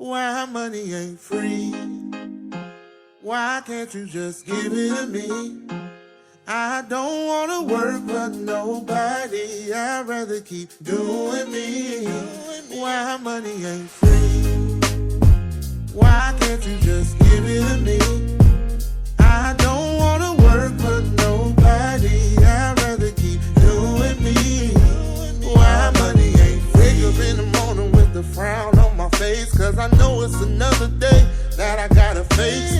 Why money ain't free? Why can't you just give it to me? I don't wanna work for nobody. I'd rather keep doing me. Why money ain't free? Why can't you just give it to me? I don't wanna work for nobody. I'd rather keep doing me. Why money ain't free? Wake up in the morning with a frown on my face, 'cause I know it's another day that I gotta face.